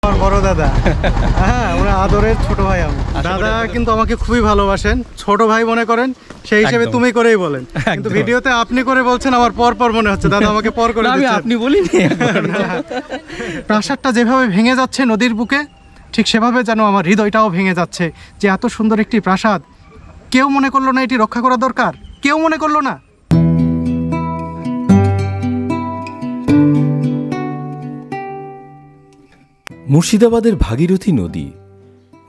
আমার বড় দাদা। হ্যাঁ, ওরা আদরের ছোট ভাই। আমি দাদা কিন্তু আমাকে খুবই ভালোবাসেন, ছোট ভাই মনে করেন, সেই হিসেবে তুমি করেই বলেন, কিন্তু ভিডিওতে আপনি করে বলছেন, আমার পর পর মনে হচ্ছে দাদা আমাকে পর করে দিচ্ছেন। আপনি বলিনি। প্রাসাদটা যেভাবে ভেঙে যাচ্ছে নদীর বুকে, ঠিক সেভাবে যেন আমার হৃদয়টাও ভেঙে যাচ্ছে যে এত সুন্দর একটি প্রাসাদ কেউ মনে করলো না এটি রক্ষা করা দরকার, কেউ মনে করলো না। মুর্শিদাবাদের ভাগীরথী নদী,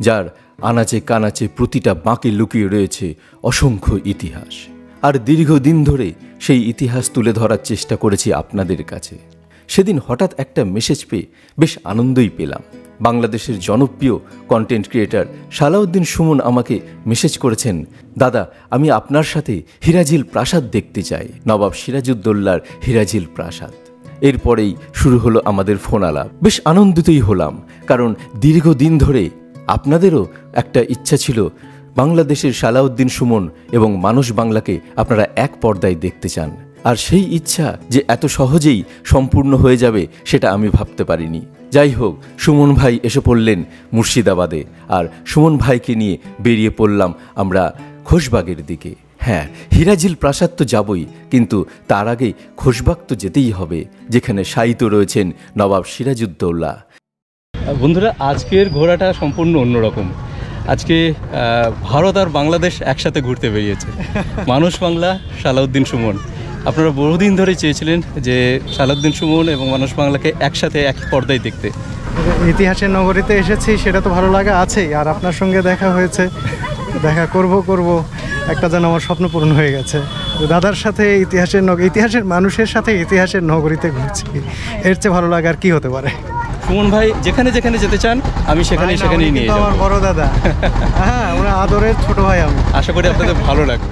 যার আনাচে কানাচে প্রতিটা বাঁকে লুকিয়ে রয়েছে অসংখ্য ইতিহাস, আর দীর্ঘদিন ধরে সেই ইতিহাস তুলে ধরার চেষ্টা করেছি আপনাদের কাছে। সেদিন হঠাৎ একটা মেসেজ পেয়ে বেশ আনন্দই পেলাম। বাংলাদেশের জনপ্রিয় কন্টেন্ট ক্রিয়েটর সালাউদ্দিন সুমন আমাকে মেসেজ করেছেন, দাদা আমি আপনার সাথে হিরাঝিল প্রাসাদ দেখতে চাই, নবাব সিরাজউদ্দৌলার হিরাঝিল প্রাসাদ। এরপরেই শুরু হলো আমাদের ফোন আলাপ। বেশ আনন্দিতই হলাম, কারণ দীর্ঘদিন ধরে আপনাদেরও একটা ইচ্ছা ছিল বাংলাদেশের সালাউদ্দিন সুমন এবং মানুষ বাংলাকে আপনারা এক পর্দায় দেখতে চান, আর সেই ইচ্ছা যে এত সহজেই সম্পূর্ণ হয়ে যাবে সেটা আমি ভাবতে পারিনি। যাই হোক, সুমন ভাই এসে পড়লেন মুর্শিদাবাদে, আর সুমন ভাইকে নিয়ে বেরিয়ে পড়লাম আমরা খোশবাগের দিকে। হ্যাঁ, হিরাঝিল প্রাসাদ তো যাবই, কিন্তু তার আগে খোশবাগ তো যেতেই হবে, যেখানে শায়িত রয়েছেন নবাব সিরাজউদ্দৌলা। বন্ধুরা, আজকের ঘোরাটা সম্পূর্ণ অন্যরকম। আজকে ভারত আর বাংলাদেশ একসাথে ঘুরতে বেরিয়েছে। মানুষ বাংলা, সালাউদ্দিন সুমন। আপনারা বহুদিন ধরে চেয়েছিলেন যে সালাউদ্দিন সুমন এবং মানুষ বাংলাকে একসাথে এক পর্দায় দেখতে। ইতিহাসের নগরীতে এসেছি, সেটা তো ভালো লাগা আছেই, আর আপনার সঙ্গে দেখা হয়েছে, দেখা করব একটা যেন আমার স্বপ্ন পূরণ হয়ে গেছে। দাদার সাথে ইতিহাসের মানুষের সাথে ইতিহাসের নগরীতে ঘুরছি, এর চেয়ে ভালো লাগা আর কি হতে পারে। সুমন ভাই যেখানে যেখানে যেতে চান আমি সেখানেই নিয়ে যাব। আমার বড় দাদা। হ্যাঁ, ওরা আদরের ছোট ভাই। আমি আশা করি আপনাদের ভালো লাগবে।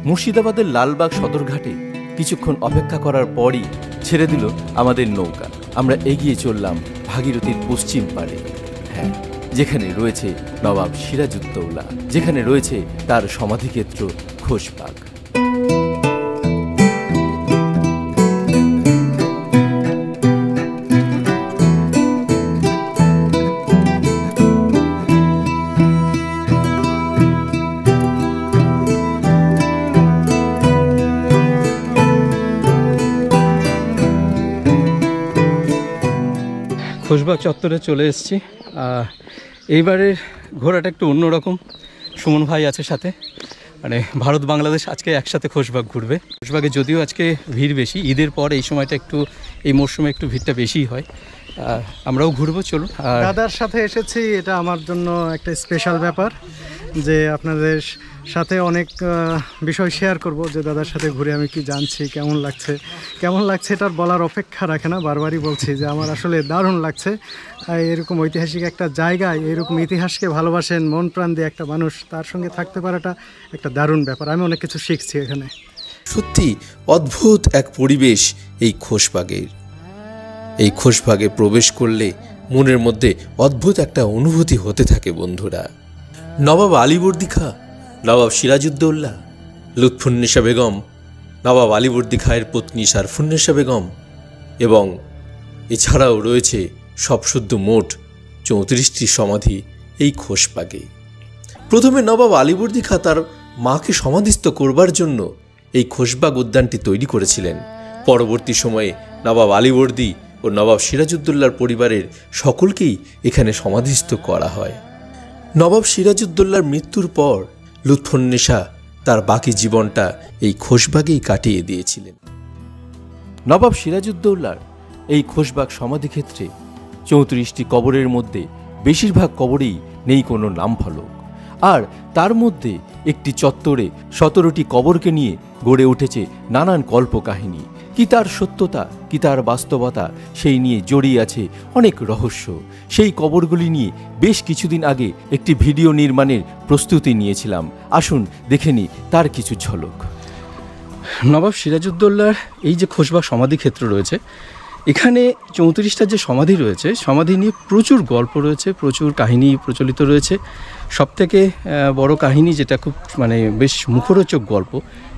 মুর্শিদাবাদের লালবাগ সদরঘাটে কিছুক্ষণ অপেক্ষা করার পরই ছেড়ে দিল আমাদের নৌকা। আমরা এগিয়ে চললাম ভাগীরথীর পশ্চিম পাড়ে, হ্যাঁ, যেখানে রয়েছে নবাব সিরাজউদ্দৌলা, যেখানে রয়েছে তার সমাধিক্ষেত্র খোশবাগ। খোশবাগ চত্বরে চলে এসেছি। এইবারের ঘোরাটা একটু অন্যরকম। সুমন ভাই আছে সাথে, মানে ভারত বাংলাদেশ আজকে একসাথে খোশবাগ ঘুরবে। খোশবাগে যদিও আজকে ভিড় বেশি, ঈদের পর এই সময়টা একটু, এই মরশুমে একটু ভিড়টা বেশিই হয়। আমরাও ঘুরবো, চলুন। দাদার সাথে এসেছি, এটা আমার জন্য একটা স্পেশাল ব্যাপার যে আপনাদের সাথে অনেক বিষয় শেয়ার করব, যে দাদার সাথে ঘুরে আমি কি জানছি, কেমন লাগছে এটার বলার অপেক্ষা রাখে না। বারবারই বলছি যে আমার আসলে দারুণ লাগছে। এরকম ঐতিহাসিক একটা জায়গায় এরকম ইতিহাসকে ভালোবাসেন মন প্রাণ দিয়ে একটা মানুষ, তার সঙ্গে থাকতে পারাটা একটা দারুণ ব্যাপার। আমি অনেক কিছু শিখছি এখানে। সত্যি অদ্ভুত এক পরিবেশ এই খোশবাগের। এই খোশবাগে প্রবেশ করলে মনের মধ্যে অদ্ভুত একটা অনুভূতি হতে থাকে বন্ধুরা। নবাব আলীবর্দী খাঁ, নবাব সিরাজউদ্দৌলা, লুৎফুন্নেসা বেগম, নবাব আলীবর্দী খাঁয়ের পত্নী সারফুন্নেসা বেগম, এবং এছাড়াও রয়েছে সবশুদ্ধ মোট 34টি সমাধি এই খোশবাগে। প্রথমে নবাব আলীবর্দী খাঁ তার মাকে সমাধিস্থ করবার জন্য এই খোশবাগ উদ্যানটি তৈরি করেছিলেন। পরবর্তী সময়ে নবাব আলীবর্দী ও নবাব সিরাজউদ্দৌলার পরিবারের সকলকেই এখানে সমাধিস্থ করা হয়। নবাব সিরাজউদ্দৌলার মৃত্যুর পর লুৎফুন্নেসা তার বাকি জীবনটা এই খোশবাগেই কাটিয়ে দিয়েছিলেন। নবাব সিরাজউদ্দৌলার এই খোশবাগ সমাধিক্ষেত্রে 34টি কবরের মধ্যে বেশিরভাগ কবরেই নেই কোনো নামফলক, আর তার মধ্যে একটি চত্বরে 17টি কবরকে নিয়ে গড়ে উঠেছে নানান কল্পকাহিনী। কি তার সত্যতা, কি তার বাস্তবতা, সেই নিয়ে জড়িয়ে আছে অনেক রহস্য। সেই কবরগুলি নিয়ে বেশ কিছুদিন আগে একটি ভিডিও নির্মাণের প্রস্তুতি নিয়েছিলাম। আসুন দেখে নিই তার কিছু ঝলক। নবাব সিরাজউদ্দৌলার এই যে খোশবাগ সমাধিক্ষেত্র রয়েছে, এখানে 34টা যে সমাধি রয়েছে, সমাধি নিয়ে প্রচুর গল্প রয়েছে, প্রচুর কাহিনী প্রচলিত রয়েছে। সবথেকে বড় কাহিনী যেটা খুব বেশ মুখরোচক গল্প,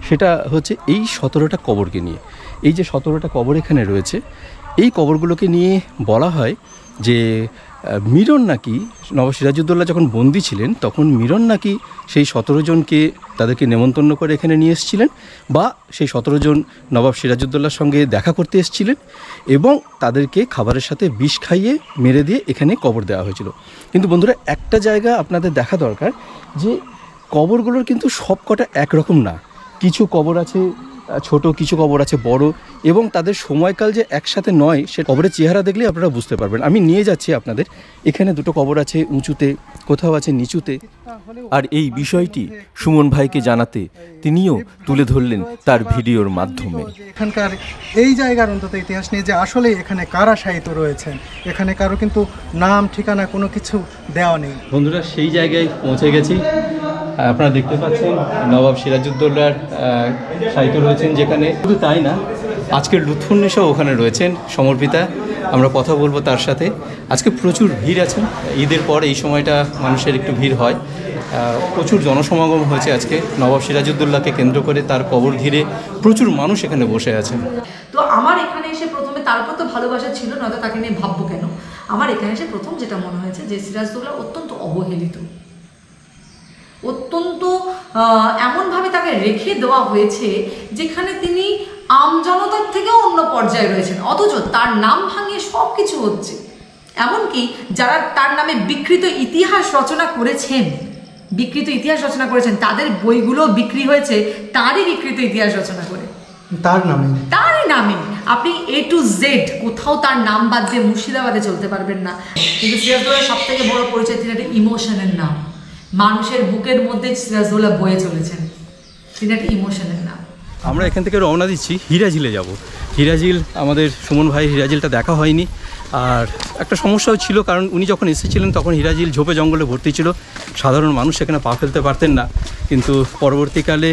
সেটা হচ্ছে এই 17টা কবরকে নিয়ে। এই যে 17টা কবর এখানে রয়েছে, এই কবরগুলোকে নিয়ে বলা হয় যে মিরন নাকি নবাব সিরাজউদ্দৌলা যখন বন্দী ছিলেন তখন মিরন নাকি সেই 17 জনকে তাদেরকে নেমন্তন্ন করে এখানে নিয়ে এসেছিলেন, বা সেই 17 জন নবাব সিরাজউদ্দৌলার সঙ্গে দেখা করতে এসেছিলেন এবং তাদেরকে খাবারের সাথে বিষ খাইয়ে মেরে দিয়ে এখানে কবর দেওয়া হয়েছিল। কিন্তু বন্ধুরা, একটা জায়গা আপনাদের দেখা দরকার যে কবরগুলোর কিন্তু সব কটা একরকম না। কিছু কবর আছে ছোট, কিছু কবর আছে বড়, এবং তাদের সময়কাল যে একসাথে নয় সে কবরের চেহারা দেখলে আপনারা বুঝতে পারবেন। আমি নিয়ে যাচ্ছি আপনাদের। এখানে দুটো কবর আছে উঁচুতে, কোথাও আছে নিচুতে। আর এই বিষয়টি সুমন ভাইকে জানাতে তিনিও তুলে ধরলেন তার ভিডিওর মাধ্যমে। এখানকার এই জায়গার অন্তত ইতিহাস নিয়ে যে আসলে এখানে কারা শায়িত রয়েছেন, এখানে কারো কিন্তু নাম ঠিকানা কোনো কিছু দেওয়া নেই। বন্ধুরা, সেই জায়গায় পৌঁছে গেছি। আপনারা দেখতে পাচ্ছেন নবাব সিরাজউদ্দৌলার শায়িত রয়েছেন যেখানে। শুধু তাই না, আজকের লুৎফুন্নেসাও ওখানে রয়েছেন সমর্পিতা। আমরা কথা বলবো তার সাথে। আজকে প্রচুর ভিড় আছে, ঈদের পর এই সময়টা মানুষের একটু ভিড় হয়। প্রচুর জনসমাগম হয়েছে আজকে নবাব সিরাজউদ্দৌলাকে কেন্দ্র করে। তার কবর ঘিরে প্রচুর মানুষ এখানে বসে আছেন। তো আমার এখানে এসে প্রথমে তার উপর তো ভালোবাসা ছিল, নয়তো তাকে নিয়ে ভাববো কেন। আমার এখানে এসে প্রথম যেটা মনে হয়েছে যে সিরাজউদ্দৌলা অত্যন্ত অবহেলিত, অত্যন্ত এমনভাবে তাকে রেখে দেওয়া হয়েছে যেখানে তিনি আমজনতার থেকেও অন্য পর্যায়ে রয়েছেন, অথচ তার নাম ভাঙিয়ে সব কিছু হচ্ছে। এমনকি যারা তার নামে বিকৃত ইতিহাস রচনা করেছেন তাদের বইগুলো বিক্রি হয়েছে তারই বিকৃত ইতিহাস রচনা করে, তারই নামে। আপনি A to Z কোথাও তার নাম বাদ দিয়ে মুর্শিদাবাদে চলতে পারবেন না। কিন্তু সিরাজউদ্দৌলার সব থেকে বড় পরিচয়, তিনি একটা ইমোশনের নাম। মানুষের বুকের মধ্যে সিরাজউদ্দৌলা বয়ে চলেছেন, তিনি একটা ইমোশনের নাম। আমরা এখান থেকে রওনা দিচ্ছি, হিরাঝিলে যাব। হিরাঝিল, আমাদের সুমন ভাই হিরাঝিলটা দেখা হয়নি। আর একটা সমস্যাও ছিল, কারণ উনি যখন এসেছিলেন তখন হিরাঝিল ঝোপে জঙ্গলে ভর্তি ছিল, সাধারণ মানুষ সেখানে পা ফেলতে পারতেন না। কিন্তু পরবর্তীকালে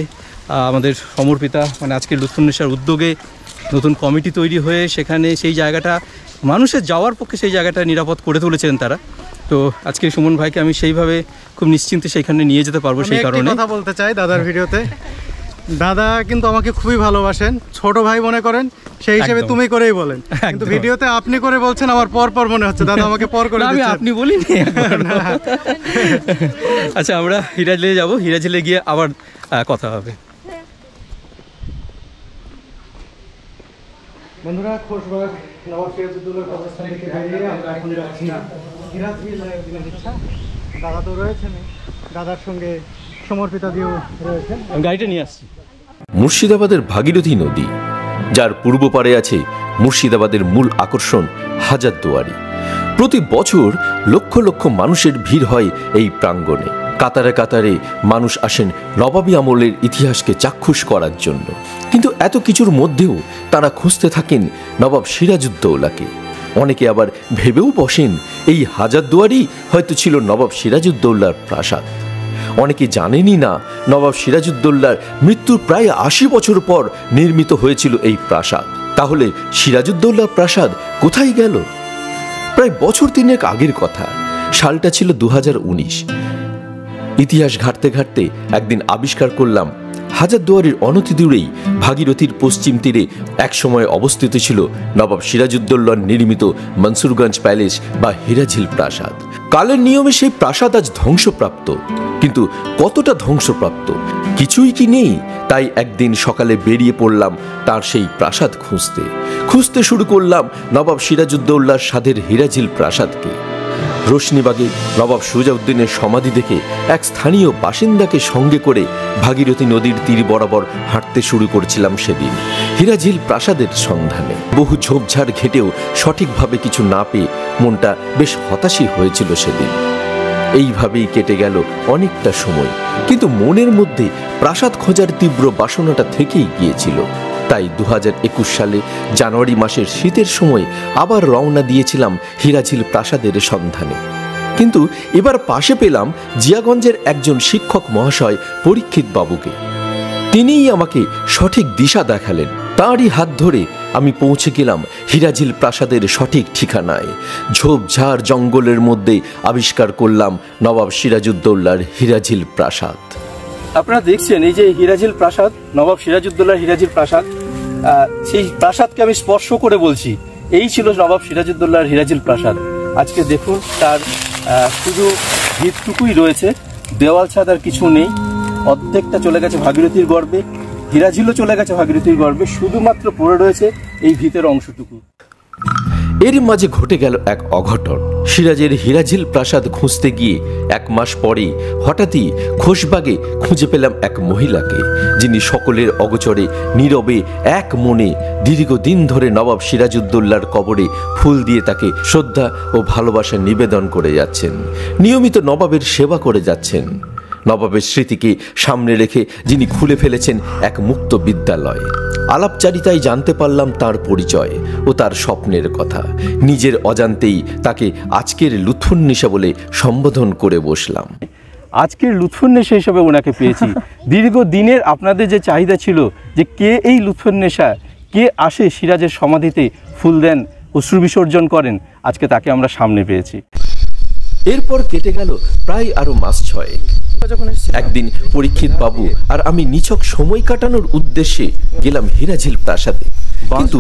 আমাদের সমর্পিতা, মানে আজকে লুৎফুন্নেসার উদ্যোগে নতুন কমিটি তৈরি হয়ে সেখানে সেই জায়গাটা মানুষের যাওয়ার পক্ষে সেই জায়গাটা নিরাপদ করে তুলেছেন তারা। তো আজকে সুমন ভাইকে আমি সেইভাবে খুব নিশ্চিন্তে সেইখানে নিয়ে যেতে পারবো। সেই কারণে কথা বলতে চাই দাদার ভিডিওতে। দাদা কিন্তু আমাকে খুবই ভালোবাসেন, ছোট ভাই মনে করেন, সেই হিসেবে তুমি করেই বলেন। কিন্তু ভিডিওতে আপনি করে বলছেন, আমার পর মনে হচ্ছে দাদা আমাকে পর করে দিচ্ছেন। আমি আপনি বলিনি। আচ্ছা, আমরা হিরাঝিলে যাব, হিরাঝিলে গিয়ে আবার কথা হবে। বন্ধুরা, খোশবাগ নবাব সিরাজউদ্দৌলার কবরস্থান থেকে বেরিয়ে আমরা এখন যাচ্ছি হিরাঝিল। দাদা তো রয়েছেন, দাদার সঙ্গে সমর্পিতা দিয়েও রয়েছেন। গাড়িটা নিয়ে আসছি। মুর্শিদাবাদের ভাগীরথী নদী, যার পূর্ব পারে আছে মুর্শিদাবাদের মূল আকর্ষণ হাজারদুয়ারি। প্রতি বছর লক্ষ লক্ষ মানুষের ভিড় হয় এই প্রাঙ্গণে। কাতারে কাতারে মানুষ আসেন নবাবী আমলের ইতিহাসকে চাক্ষুষ করার জন্য। কিন্তু এত কিছুর মধ্যেও তারা খুঁজতে থাকেন নবাব সিরাজউদ্দৌলাকে। অনেকে আবার ভেবেও বসেন এই হাজারদুয়ারি হয়তো ছিল নবাব সিরাজউদ্দৌলার প্রাসাদ। অনেকে জানেনই না নবাব সিরাজউদ্দৌলার মৃত্যুর প্রায় ৮০ বছর পর নির্মিত হয়েছিল এই প্রাসাদ। তাহলে সিরাজউদ্দৌলার প্রাসাদ কোথায় গেল? প্রায় বছর ৩ আগের কথা, সালটা ছিল ২০১৯। ইতিহাস ঘাঁটতে ঘাঁটতে একদিন আবিষ্কার করলাম হাজারদুয়ারির অনতি দূরেই ভাগীরথীর পশ্চিম তীরে একসময় অবস্থিত ছিল নবাব সিরাজউদ্দৌলার নির্মিত মনসুরগঞ্জ প্যালেস বা হিরাঝিল প্রাসাদ। কালের নিয়মে সেই প্রাসাদ আজ ধ্বংসপ্রাপ্ত, কিন্তু কতটা ধ্বংসপ্রাপ্ত কিছুই কি নেই। তাই একদিন সকালে বেরিয়ে পড়লাম তার সেই প্রাসাদ খুঁজতে শুরু করলাম নবাব সিরাজউদ্দৌলার সাধের হিরাঝিল প্রাসাদকে। রোশনীবাগে নবাব সুজাউদ্দিনের সমাধি দেখে এক স্থানীয় বাসিন্দাকে সঙ্গে করে ভাগীরথী নদীর তীর বরাবর হাঁটতে শুরু করেছিলাম সেদিন হিরাঝিল প্রাসাদের সন্ধানে। বহু ঝোপঝাড় ঘেটেও সঠিকভাবে কিছু না পেয়ে মনটা বেশ হতাশই হয়েছিল সেদিন। এইভাবেই কেটে গেল অনেকটা সময়, কিন্তু মনের মধ্যে প্রাসাদ খোঁজার তীব্র বাসনাটা থেকেই গিয়েছিল। তাই ২০২১ সালে জানুয়ারি মাসের শীতের সময় আবার রওনা দিয়েছিলাম হিরাঝিল প্রাসাদের সন্ধানে। কিন্তু এবার পাশে পেলাম জিয়াগঞ্জের একজন শিক্ষক মহাশয় পরীক্ষিত বাবুকে। তিনিই আমাকে সঠিক দিশা দেখালেন। তাঁরই হাত ধরে আমি পৌঁছে গেলাম হিরাঝিল প্রাসাদের সঠিক ঠিকানায়। ঝোপঝাড় জঙ্গলের মধ্যে আবিষ্কার করলাম নবাব সিরাজউদ্দৌলার হিরাঝিল প্রাসাদ। আপনারা দেখছেন এই যে হিরাঝিল প্রাসাদ, নবাব সিরাজউদ্দৌলার হিরাঝিল প্রাসাদ। সেই প্রাসাদকে আমি স্পর্শ করে বলছি, এই ছিল নবাব সিরাজউদ্দৌলার হিরাঝিল প্রাসাদ। আজকে দেখুন তার শুধু ভিতটুকুই রয়েছে, দেওয়াল ছাদ আর কিছু নেই। অর্ধেকটা চলে গেছে ভাগীরথীর গর্ভে, হীরাঝিলও চলে গেছে ভাগীরথীর গর্ভে, শুধুমাত্র পড়ে রয়েছে এই ভিতের অংশটুকু। এর মাঝে ঘটে গেল এক অঘটন। সিরাজের হীরাঝিল প্রাসাদ খুঁজতে গিয়ে 1 মাস পরে হঠাৎই খোশবাগে খুঁজে পেলাম এক মহিলাকে, যিনি সকলের অগোচরে নীরবে এক মনে দীর্ঘদিন ধরে নবাব সিরাজউদ্দৌলার কবরে ফুল দিয়ে তাকে শ্রদ্ধা ও ভালোবাসা নিবেদন করে যাচ্ছেন, নিয়মিত নবাবের সেবা করে যাচ্ছেন। নবাবের স্মৃতিকে সামনে রেখে যিনি খুলে ফেলেছেন এক মুক্ত বিদ্যালয়। আলাপচারিতায় জানতে পারলাম তার পরিচয় ও তার স্বপ্নের কথা। নিজের অজান্তেই তাকে আজকের লুৎফুন্নিসা বলে সম্বোধন করে বসলাম। আজকের লুৎফুন্নেসা হিসেবে ওনাকে পেয়েছি। দীর্ঘদিনের আপনাদের যে চাহিদা ছিল যে কে এই লুৎফুন্নেসা, কে আসে সিরাজের সমাধিতে ফুল দেন, অশ্রু বিসর্জন করেন, আজকে তাকে আমরা সামনে পেয়েছি। এরপর কেটে গেল প্রায় আরো মাস 6। একদিন পরীক্ষিত বাবু আর আমি নিছক সময় কাটানোর উদ্দেশ্যে গেলাম হীরাঝিল প্রাসাদে, কিন্তু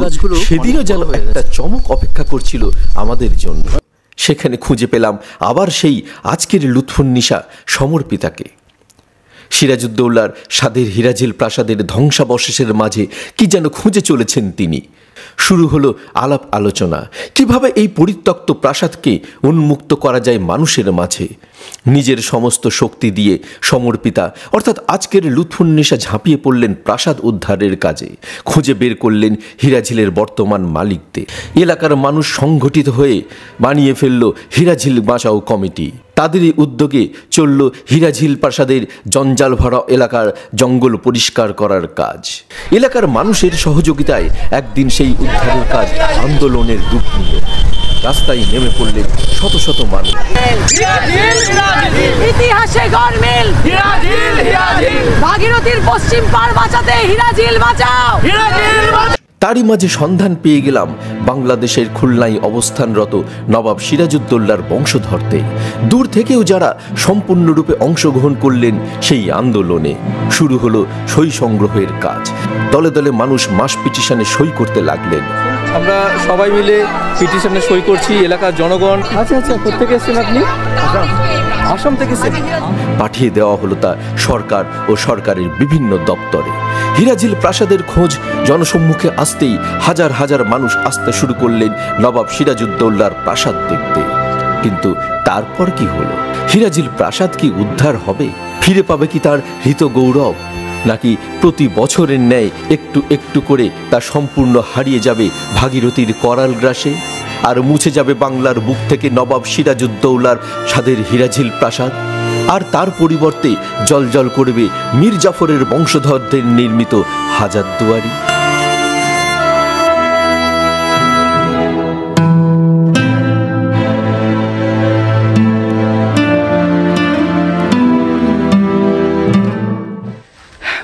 সেদিনও যেন একটা চমক অপেক্ষা করছিল আমাদের জন্য। সেখানে খুঁজে পেলাম আবার সেই আজকের লুৎফুন্নিসা সমর্পিতাকে। সিরাজউদ্দৌলার স্বাদের হীরাঝিল প্রাসাদের ধ্বংসাবশেষের মাঝে কি যেন খুঁজে চলেছেন তিনি। শুরু হলো আলাপ আলোচনা, কিভাবে এই পরিত্যক্ত প্রাসাদকে উন্মুক্ত করা যায় মানুষের মাঝে। নিজের সমস্ত শক্তি দিয়ে সমর্পিতা অর্থাৎ আজকের লুৎফুন্নিসা ঝাঁপিয়ে পড়লেন প্রাসাদ উদ্ধারের কাজে। খুঁজে বের করলেন হীরাঝিলের বর্তমান মালিকদের। এলাকার মানুষ সংগঠিত হয়ে বানিয়ে ফেলল হীরাঝিল বাঁচাও কমিটি। তাদেরই উদ্যোগে চলল হীরাঝিল প্রাসাদের জঞ্জাল ভরা এলাকার জঙ্গল পরিষ্কার করার কাজ। এলাকার মানুষের সহযোগিতায় একদিন সেই উদ্ধারের কাজ আন্দোলনের রূপ নিল। রাস্তায় নেমে পড়লেন শত শত মানুষ। ইতিহাসে গরমিল ভাগীরথীর পশ্চিম পাড় বাঁচাতে হীরাঝিল বাঁচাও। তারই মাঝে সন্ধান পেয়ে গেলাম বাংলাদেশের খুলনায় অবস্থানরত নবাব সিরাজউদ্দৌলার বংশধরদের। দূর থেকেও যারা সম্পূর্ণরূপে অংশগ্রহণ করলেন সেই আন্দোলনে। শুরু হলো সই সংগ্রহের কাজ। দলে দলে মানুষ মাস পিটিশনে সই করতে লাগলেন। আমরা সবাই মিলে পিটিশনে সই করছি, এলাকার জনগণ। আচ্ছা আচ্ছা, কোথেকে এসেছেন আপনি? আসাম থেকে এসেছেন। পাঠিয়ে দেওয়া হলো তা সরকার ও সরকারের বিভিন্ন দপ্তরে। হীরাঝিল প্রাসাদের খোঁজ জনসম্মুখে আসতেই হাজার হাজার মানুষ আসতে শুরু করলেন নবাব সিরাজউদ্দৌলার প্রাসাদ দেখতে। কিন্তু তারপর কি হলো? হীরাঝিল প্রাসাদ কি উদ্ধার হবে? ফিরে পাবে কি তার হৃত গৌরব? নাকি প্রতি বছরের ন্যায় একটু একটু করে তা সম্পূর্ণ হারিয়ে যাবে ভাগীরথীর করাল গ্রাসে? আর মুছে যাবে বাংলার বুক থেকে নবাব সিরাজউদ্দৌলার স্বাদের হীরাঝিল প্রাসাদ? আর তার পরিবর্তে জলজল করবে মীর জাফরের বংশধরদের নির্মিত হাজারদুয়ারি।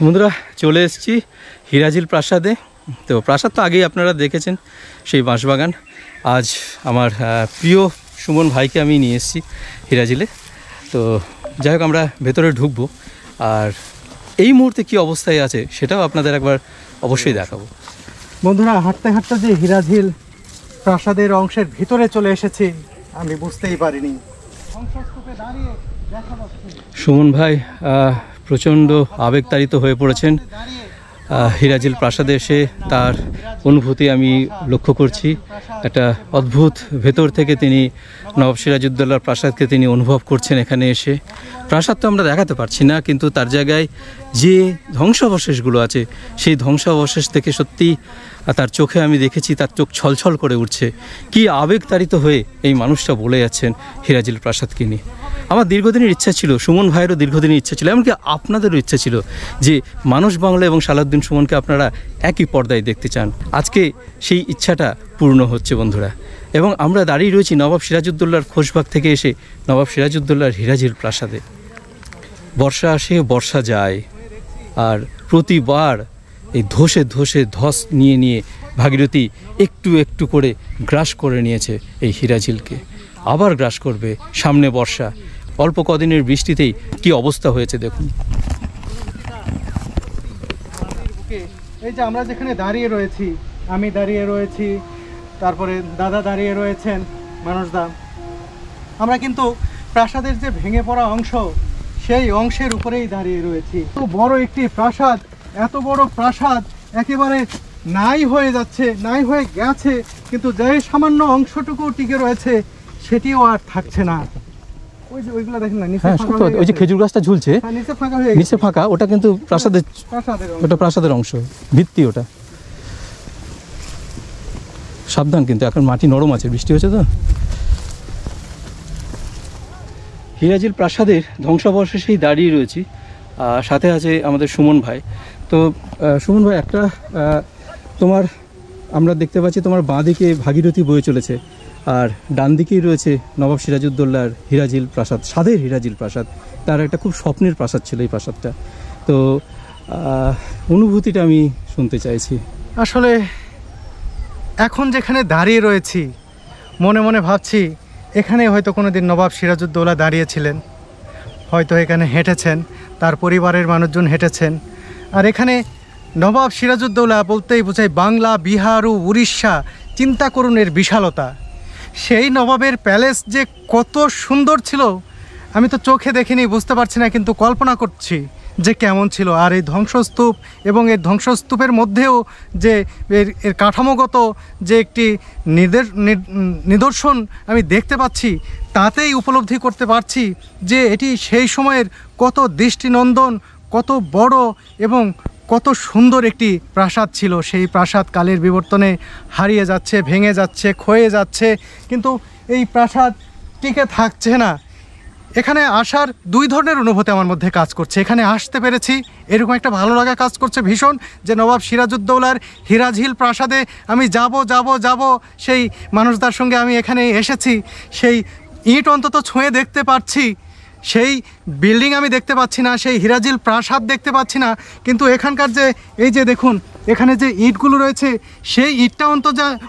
বন্ধুরা, চলে এসেছি হীরাঝিল প্রাসাদে। তো প্রাসাদ তো আগেই আপনারা দেখেছেন, সেই বাঁশবাগান। আজ আমার প্রিয় সুমন ভাইকে আমি নিয়ে এসেছি হীরাঝিলে। তো যাই হোক, আমরা ভেতরে ঢুকবো, আর এই মুহূর্তে কী অবস্থায় আছে সেটাও আপনাদের একবার অবশ্যই দেখাবো। বন্ধুরা, হাঁটতে হাঁটতে যে হীরাঝিল প্রাসাদের অংশের ভিতরে চলে এসেছি আমি বুঝতেই পারিনি। সুমন ভাই প্রচণ্ড আবেগতাড়িত হয়ে পড়েছেন হীরাঝিল প্রাসাদে এসে। তার অনুভূতি আমি লক্ষ্য করছি। একটা অদ্ভুত ভেতর থেকে তিনি নবাব সিরাজউদ্দৌলার প্রাসাদকে তিনি অনুভব করছেন এখানে এসে। প্রাসাদ তো আমরা দেখাতে পারছি না, কিন্তু তার জায়গায় যে ধ্বংসাবশেষগুলো আছে সেই ধ্বংসাবশেষ থেকে সত্যি তার চোখে আমি দেখেছি তার চোখ ছলছল করে উঠছে। কি আবেগতাড়িত হয়ে এই মানুষটা বলে যাচ্ছেন হীরাঝিল প্রাসাদকে নিয়ে। আমার দীর্ঘদিনের ইচ্ছা ছিল, সুমন ভাইয়েরও দীর্ঘদিনের ইচ্ছা ছিল, এমনকি আপনাদেরও ইচ্ছা ছিল যে মানুষ বাংলা এবং সালাউদ্দিন সুমনকে আপনারা একই পর্দায় দেখতে চান। আজকে সেই ইচ্ছাটা পূর্ণ হচ্ছে বন্ধুরা। এবং আমরা দাঁড়িয়ে রয়েছি নবাব সিরাজউদ্দৌলার খোশবাগ থেকে এসে নবাব সিরাজউদ্দৌলার হীরাঝিল প্রাসাদে। বর্ষা আসে, বর্ষা যায়, আর প্রতিবার এই ধসে ধসে ধস নিয়ে নিয়ে ভাগীরথী একটু একটু করে গ্রাস করে নিয়েছে এই হীরাঝিলকে। আবার গ্রাস করবে সামনে বর্ষা। অল্প কদিনের বৃষ্টিতেই কি অবস্থা হয়েছে দেখুন। এই যে আমরা যেখানে দাঁড়িয়ে রয়েছি, আমি দাঁড়িয়ে রয়েছি, তারপরে দাদা দাঁড়িয়ে রয়েছেন, মানুষদা, আমরা কিন্তু প্রাসাদের যে ভেঙে পড়া অংশ সেই অংশের উপরেই দাঁড়িয়ে রয়েছি। তো বড় একটি প্রাসাদ, এত বড় প্রাসাদ একেবারে নাই হয়ে যাচ্ছে, নাই হয়ে গেছে, কিন্তু যে সামান্য অংশটুকু টিকে রয়েছে সেটিও আর থাকছে না। ওই যে ওইগুলো দেখেন না, নিচে ফাঁকা হয়ে গেছে। ওই যে খেজুর গাছটা ঝুলছে নিচে ফাঁকা হয়ে গেছে, নিচে ফাঁকা, ওটা কিন্তু প্রাসাদের ওটা প্রাসাদের অংশ, ভিত্তি ওটা। সাবধান, কিন্তু এখন মাটি নরম আছে, বৃষ্টি হচ্ছে তো। হিরাজিল প্রাসাদের ধ্বংসাবশেষেই দাঁড়িয়ে রয়েছি, আর সাথে আছে আমাদের সুমন ভাই। তো সুমন ভাই, একটা তোমার আমরা দেখতে পাচ্ছি তোমার বাঁ দিকে ভাগীরথী বয়ে চলেছে, আর ডান দিকেই রয়েছে নবাব সিরাজউদ্দৌলার হিরাজিল প্রাসাদ, স্বাদের হিরাজিল প্রাসাদ। তার একটা খুব স্বপ্নের প্রাসাদ ছিল এই প্রাসাদটা। তো অনুভূতিটা আমি শুনতে চাইছি। আসলে এখন যেখানে দাঁড়িয়ে রয়েছি, মনে মনে ভাবছি এখানে হয়তো কোনো দিন নবাব সিরাজউদ্দৌলা দাঁড়িয়েছিলেন, হয়তো এখানে হেঁটেছেন, তার পরিবারের মানুষজন হেঁটেছেন। আর এখানে নবাব সিরাজউদ্দৌলা বলতেই বোঝায় বাংলা, বিহার ও উড়িষ্যা। চিন্তা করুন এর বিশালতা। সেই নবাবের প্যালেস যে কত সুন্দর ছিল আমি তো চোখে দেখিনি, বুঝতে পারছি না, কিন্তু কল্পনা করছি যে কেমন ছিল। আর এই ধ্বংসস্তূপ এবং এই ধ্বংসস্তূপের মধ্যেও যে এর কাঠামোগত যে একটি নিদর্শন আমি দেখতে পাচ্ছি, তাতেই উপলব্ধি করতে পারছি যে এটি সেই সময়ের কত দৃষ্টিনন্দন, কত বড় এবং কত সুন্দর একটি প্রাসাদ ছিল। সেই প্রাসাদ কালের বিবর্তনে হারিয়ে যাচ্ছে, ভেঙে যাচ্ছে, ক্ষয়ে যাচ্ছে, কিন্তু এই প্রাসাদ টিকে থাকছে না। এখানে আসার দুই ধরনের অনুভূতি আমার মধ্যে কাজ করছে। এখানে আসতে পেরেছি, এরকম একটা ভালো লাগা কাজ করছে ভীষণ, যে নবাব সিরাজউদ্দৌলার হিরাঝিল প্রাসাদে আমি যাব। সেই মানুষদের সঙ্গে আমি এখানে এসেছি, সেই ইট অন্তত ছুঁয়ে দেখতে পাচ্ছি, সেই বিল্ডিং আমি দেখতে পাচ্ছি না, সেই হিরাঝিল প্রাসাদ দেখতে পাচ্ছি না, কিন্তু এখানকার যে এই যে দেখুন এখানে যে ইটগুলো রয়েছে, সেই ইটটা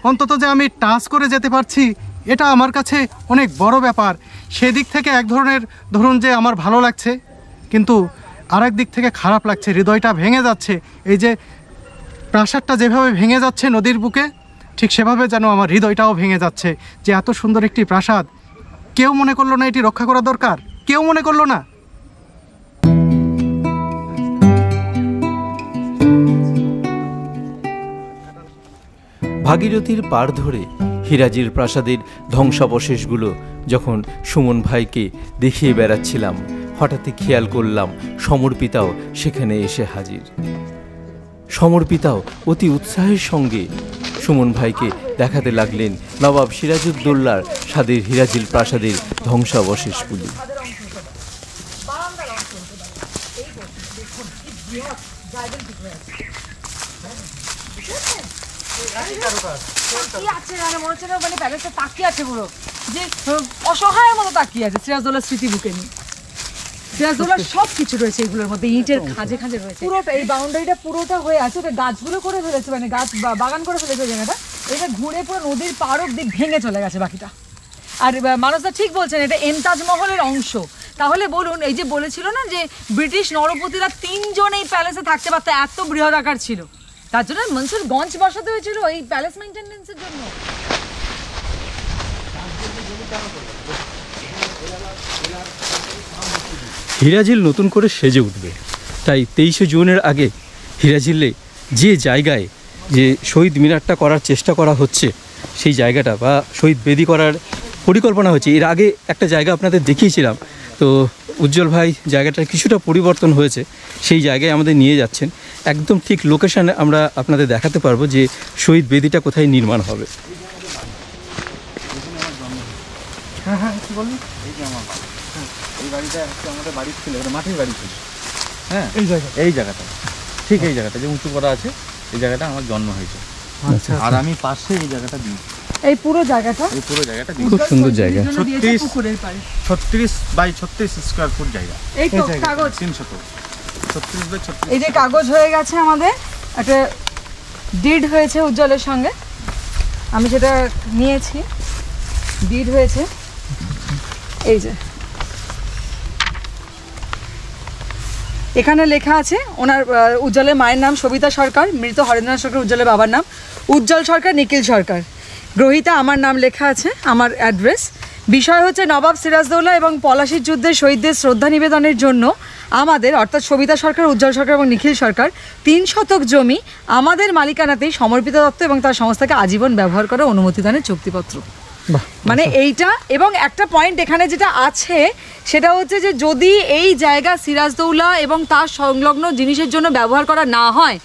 অন্তত যে আমি টাচ করে যেতে পারছি, এটা আমার কাছে অনেক বড় ব্যাপার। সেদিক থেকে এক ধরনের ধরুন যে আমার ভালো লাগছে, কিন্তু আরেক দিক থেকে খারাপ লাগছে, হৃদয়টা ভেঙে যাচ্ছে। এই যে প্রাসাদটা যেভাবে ভেঙে যাচ্ছে নদীর বুকে, ঠিক সেভাবে যেন আমার হৃদয়টাও ভেঙে যাচ্ছে, যে এত সুন্দর একটি প্রাসাদ কেউ মনে করলো না এটি রক্ষা করা দরকার, কেউ মনে করলো না। ভাগীরথীর পাড় ধরে হিরাজির প্রাসাদের ধ্বংসাবশেষগুলো যখন সুমন ভাইকে দেখিয়ে বেড়াচ্ছিলাম, হঠাৎই খেয়াল করলাম সমর্পিতাও সেখানে এসে হাজির। সমর্পিতাও অতি উৎসাহের সঙ্গে সুমন ভাইকে দেখাতে লাগলেন নবাব সিরাজউদ্দৌলার স্বাদের হিরাজিল প্রাসাদের ধ্বংসাবশেষগুলি। অসহায়ের মতো তাকিয়ে আছে সিরাজউদ্দৌলার স্মৃতি বুকে নিয়ে। সিরাজউদ্দৌলার সব কিছু রয়েছে এগুলোর মধ্যে, ইটের খাঁজে খাঁজে রয়েছে। পুরোটা এই বাউন্ডারিটা পুরোটা হয়ে আছে, ওটা গাছগুলো করে ফেলেছে, মানে গাছ বাগান করে ফেলেছে জায়গাটা। এটা ঘুরে পুরো নদীর পাড় অব্দি ভেঙে চলে গেছে বাকিটা। আর মানুষরা ঠিক বলছেন এটা এমতাজমহলের অংশ। তাহলে বলুন, এই যে বলেছিল না যে ব্রিটিশ নরপতিরা 3 জন এই প্যালেসে থাকতে পারতো, এত বৃহদাকার ছিল, তার জন্য মনসুরগঞ্জ বসাতে হয়েছিল এই প্যালেস মেইনটেনেন্সের জন্য। হিরাঝিল নতুন করে সেজে উঠবে, তাই 23শে জুনের আগে হিরাঝিলে যে জায়গায় যে শহীদ মিনারটা করার চেষ্টা করা হচ্ছে, সেই জায়গাটা বা শহীদ বেদি করার পরিকল্পনা হচ্ছে। এর আগে একটা জায়গা আপনাদের দেখিয়েছিলাম, তো উজ্জ্বল ভাই জায়গাটার কিছুটা পরিবর্তন হয়েছে, সেই জায়গায় আমাদের নিয়ে যাচ্ছেন। একদম ঠিক লোকেশানে আমরা আপনাদের দেখাতে পারবো যে শহীদ বেদিটা কোথায় নির্মাণ হবে। হ্যাঁ হ্যাঁ, কি বলুন। এই বাড়িটা আমাদের বাড়ি ছিল, এটা মাটির বাড়ি ছিল। হ্যাঁ, এই জায়গাটা ঠিক এই জায়গাটা যে উঁচু করা আছে, এই জায়গাটা আমার জন্ম হয়েছে। আচ্ছা, আর আমি পাশে এই জায়গাটা দিই, এই পুরো জায়গাটা খুব সুন্দর জায়গা, 36 বাই 36 স্কোয়ার ফুট জায়গা। এই তো কাগজ 336 বাই 36। এই যে কাগজ হয়ে গেছে, আমাদের একটা ডিড হয়েছে উজ্জ্বলের সঙ্গে, আমি যেটা নিয়েছি ডিড হয়েছে। এই যে এখানে লেখা আছে ওনার উজ্জ্বলের মায়ের নাম সবিতা সরকার, মৃত হরেন্দ্রনাথ সরকার উজ্জ্বলের বাবার নাম, উজ্জ্বল সরকার, নিখিল সরকার। গ্রহিতা আমার নাম লেখা আছে, আমার অ্যাড্রেস, বিষয় হচ্ছে নবাব সিরাজদৌল্লা এবং পলাশির যুদ্ধের শহীদদের শ্রদ্ধা নিবেদনের জন্য আমাদের অর্থাৎ সবিতা সরকার, উজ্জ্বল সরকার এবং নিখিল সরকার 3 শতক জমি আমাদের মালিকানাতেই সমর্পিত দত্ত এবং তার সংস্থাকে আজীবন ব্যবহার করার অনুমতি দানের চুক্তিপত্র। মানে এইটা, এবং একটা পয়েন্ট এখানে যেটা আছে সেটা হচ্ছে যে যদি এই জায়গা সিরাজদৌল্লা এবং তার সংলগ্ন জিনিসের জন্য ব্যবহার করা না হয়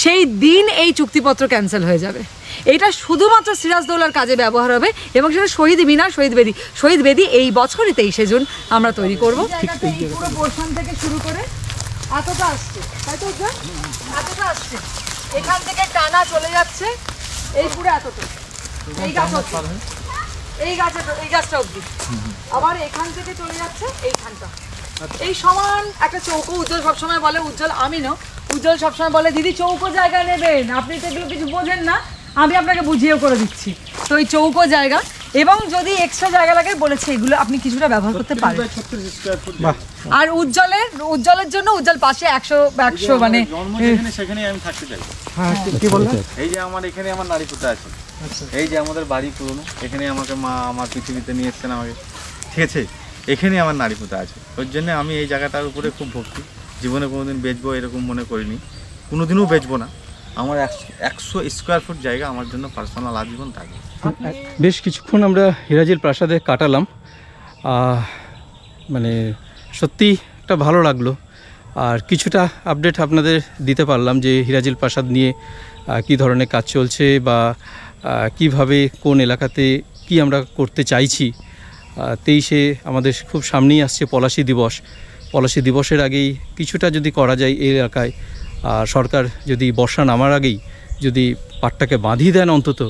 সেই দিন এই চুক্তিপত্র ক্যান্সেল হয়ে যাবে। এটা শুধুমাত্র সিরাজদৌল্লার কাজে ব্যবহার হবে এবং সেটা শহীদ মিনার, শহীদ বেদি এই বছরই 23শে জুন আমরা তৈরি করবো। পুরো পোর্শন থেকে শুরু করে এতটা আসছে, তাই তো এতটা আসছে, এখান থেকে টানা চলে যাচ্ছে এই পুরো এতটা, এই গাছটা অবধি, আবার এখান থেকে চলে যাচ্ছে এইখানটা, এই সমান একটা চৌকো। উজ্জ্বল সবসময় বলে, উজ্জ্বল সবসময় বলে দিদি চৌকো জায়গা নেবেন, আপনি তো এগুলো কিছু বোঝেন না, আমি আপনাকে বুঝিয়েও করে দিচ্ছি। তো এই চৌকো জায়গা, এবং যদি এক্সট্রা জায়গা লাগে বলেছে এগুলো আপনি কিছুটা ব্যবহার করতে পারেন। আর উজ্জ্বলের জন্য উজ্জ্বল পাশে 100 মানে সেখানে আমি থাকতে চাই। হ্যাঁ, কি বললেন? এই যে এখানে আমার নারী পুতা আছে, এই যে আমাদের বাড়ি পুরনো, এখানে আমাকে মা আমার পৃথিবীতে নিয়ে এসছেন আমাকে, ঠিক আছে, এখানে আমার নারী পুতা আছে। ওই জন্য আমি এই জায়গাটার উপরে খুব ভক্তি। জীবনে কোনোদিন বেচবো এরকম মনে করিনি, কোনোদিনও বেচবো না। আমার 100 স্কোয়ার ফুট জায়গা আমার জন্য পার্সোনাল আজীবন থাকবে। বেশ কিছুক্ষণ আমরা হিরাজিল প্রাসাদে কাটালাম, মানে সত্যি একটা ভালো লাগলো। আর কিছুটা আপডেট আপনাদের দিতে পারলাম যে হিরাজিল প্রাসাদ নিয়ে কী ধরনের কাজ চলছে বা কিভাবে কোন এলাকাতে কি আমরা করতে চাইছি। 23শে আমাদের খুব সামনেই আসছে পলাশী দিবস। পলাশী দিবসের আগেই কিছুটা যদি করা যায় এই এলাকায়, সরকার যদি বর্ষা নামার আগেই যদি পাটটাকে বাঁধিয়ে দেন, অন্তত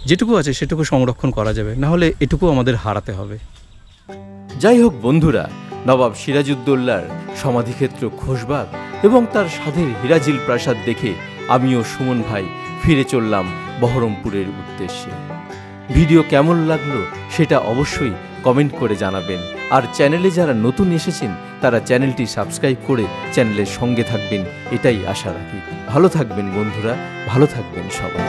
যেটুকু আছে সেটুকু সংরক্ষণ করা যাবে, নাহলে এটুকু আমাদের হারাতে হবে। যাই হোক বন্ধুরা, নবাব সিরাজউদ্দৌলার সমাধিক্ষেত্র খোশবাগ এবং তার সাধের হিরাজিল প্রাসাদ দেখে আমিও সুমন ভাই ফিরে চললাম বহরমপুরের উদ্দেশ্যে। ভিডিও কেমন লাগলো সেটা অবশ্যই কমেন্ট করে জানাবেন। আর চ্যানেলে যারা নতুন এসেছেন তারা চ্যানেলটি সাবস্ক্রাইব করে চ্যানেলের সঙ্গে থাকবেন, এটাই আশা রাখি। ভালো থাকবেন বন্ধুরা, ভালো থাকবেন সবাই।